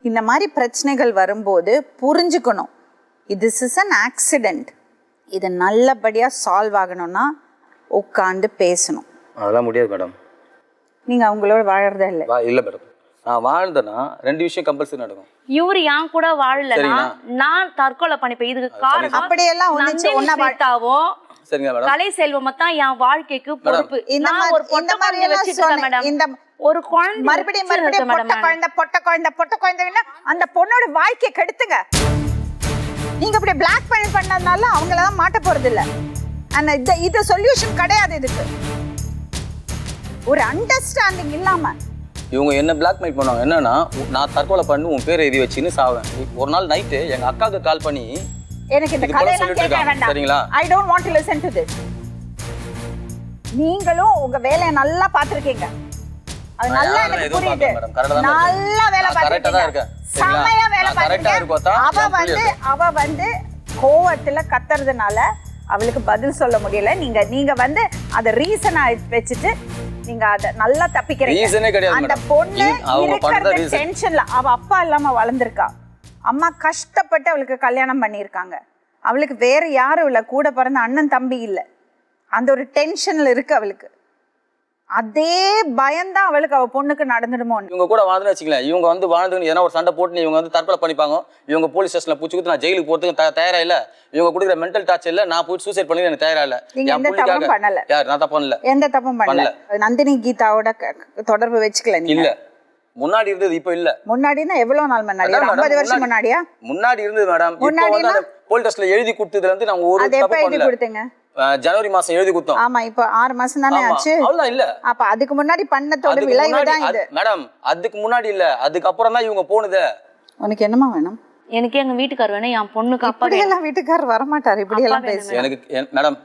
இந்த மாதிரி பிரச்சனைகள் வரும்போது புரிஞ்சுக்கணும், திஸ் இஸ் அன் ஆக்சிடென்ட். இது நல்லபடியாக சால்வ் ஆகணும்னா உட்காந்து பேசணும். அதெல்லாம் முடியாது மேடம். நீங்கள் அவங்களோட வாழறதா இல்லை? இல்லை மேடம், நான் வாழ்ந்தேன்னா 2 விஷயம் கம்பல்சரி நடக்கும். இவரு என் கூட வாழலனா நான் தற்கொலை பண்ணிப்பேன். இதுக்கு காரணம் அப்படியெல்லாம் சரிங்க மேடம், கலை செல்வம் தான் என் வாழ்க்கைக்கு பொறுப்பு. நான் ஒரு பொட்ட குழந்தை வச்சிருக்கேன் மேடம். இந்த ஒரு குழந்தை மறுபடியும் பொட்ட குழந்தைன்னா அந்த பொண்ணோட வாழ்க்கையை கெடுத்துங்க. நீங்க இப்படி பிளாக்மெயில் பண்ணதுனால அவங்கள தான் மாட்ட போறது இல்ல. ஆனா இது சொல்யூஷன் கிடையாது. இதுக்கு ஒரு அண்டர்ஸ்டாண்டிங் இல்லாம இவங்க என்ன பிளாக்மெயில் பண்ணுவாங்க. என்னன்னா, நான் தற்கொலை பண்ணி உன் பேரை எழுதி வச்சுன்னு சாவேன். ஒரு நாள் நைட்டு எங்க அக்காவுக்கு கால் பண்ணி எனக்கு இந்த கதையெல்லாம் கேட்க வேண்டாம். சரிங்களா? I don't want to listen to this. நீங்களும் உங்க வேலையை நல்லா பாத்துருக்கீங்க. அது நல்லா எனக்கு புரியுது. நல்லா வேலை பாத்துருக்கீங்க. செமையா வேலை பாத்துருக்கீங்க. அவ வந்து கோவத்துல கத்துறதுனால அவளுக்கு பதில் சொல்ல முடியல. நீங்க வந்து அத ரீசனா வச்சுட்டு நீங்க அத நல்லா தப்பிக்கிறீங்க. அந்த பொண்ணு இருக்கிற டென்ஷன்ல அவ அப்பா இல்லாம வளர்ந்துருக்கா. அம்மா கஷ்டப்பட்டு அவளுக்கு கல்யாணம் பண்ணியிருக்காங்க. அவளுக்கு வேற யாரும் இல்லை, கூட பிறந்த அண்ணன் தம்பி இல்லை. அந்த ஒரு டென்ஷன்ல இருக்கு அவளுக்கு. அதே பயம்தான் அவளுக்கு அவ பொண்ணுக்கு நடந்துடுமோ. இவங்க கூட வாழ்ந்துன்னு வச்சுக்கலாம். இவங்க வந்து வாழ்ந்துன்னு ஏன்னா ஒரு சண்டை போட்டு இவங்க வந்து தற்கொலை பண்ணிப்பாங்க. இவங்க போலீஸ் ஸ்டேஷன்ல பூச்சி கொடுத்து நான் ஜெயிலுக்கு போறதுக்கு தயாரா இல்ல. இவங்க கொடுக்குற மென்டல் டார்ச்சர் இல்ல, நான் போய் சூசைட் பண்ணி எனக்கு தயாரா இல்ல. எந்த தப்பும் பண்ணல. யார் நான் தப்பு பண்ணல. எந்த தப்பும் பண்ணல. நந்தினி கீதாவோட தொடர்பு வச்சுக்கல நீங்க? இல்ல. முன்னாடி இருந்தது இப்ப இல்ல. முன்னாடினா எவ்வளவு நாள் முன்னாடி? 50 வருஷம் முன்னாடியா? முன்னாடி இருந்தது மேடம். இப்போ வந்து போலீஸ் ஸ்டேஷன்ல எழுதி கொடுத்ததுல இருந்து நான் ஒரு தப்பு பண்ணல. எழுதி கொடுத்தீங்க? ஜனவரி மாசம் எழுதி கொடுத்தோம். ஆமா, இப்போ 6 மாசம் தானே ஆச்சு. அவ்வளவு இல்ல. அப்ப அதுக்கு முன்னாடி பண்ணதோட விளைவு தான் இது. மேடம் அதுக்கு முன்னாடி இல்ல, அதுக்கு அப்புறம் தான் இவங்க போனது. உனக்கு என்னமா வேணும்? எனக்கு எங்க வீட்டுக்காரர் வேணும். என் பொண்ணுக்கு அப்பா வேணும். எல்லாம் வீட்டுக்காரர் வர மாட்டாரு இப்படி எல்லாம் பேச. எனக்கு மேடம்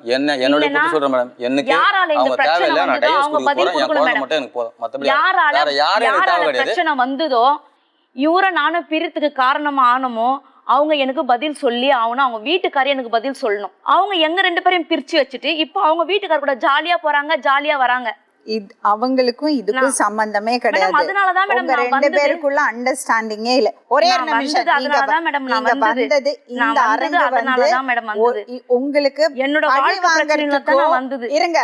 என்னோட பொண்ணு சொல்றேன் மேடம். எனக்கு அவங்க தேவை இல்ல, நான் டைவர்ஸ் கொடுக்க போறேன். என் குழந்தை மட்டும் எனக்கு போதும். மத்தபடி வேற யாரும் எனக்கு தேவை கிடையாது. பிரச்சனை வந்ததோ இவரை நானும் பிரித்துக்கு காரணமா ஆனமோ அவங்க எனக்கு பதில் சொல்லி ஆகணும். அவங்க வீட்டுக்காரே எனக்கு பதில் சொல்லணும். அவங்க எங்க 2 பேரையும் பிரிச்சு வச்சுட்டு இப்போ அவங்க வீட்டுக்கார கூட ஜாலியா போறாங்க, ஜாலியா வராங்க. அவங்களுக்கும் இதுக்கும் சம்பந்தமே கிடையாது. அதனாலதான் மேடம் நான் 2 பேருக்குள்ள அண்டர்ஸ்டாண்டிங்கே இல்ல. ஒரே ஒரு நிமிஷம். அதனாலதான் மேடம் நான் வந்தது இந்த அரங்கு வந்து அதனாலதான் மேடம் வந்தது. உங்களுக்கு என்னோட வாழ்க்கை பிரச்சனையில தான் நான் வந்தது. இருங்க.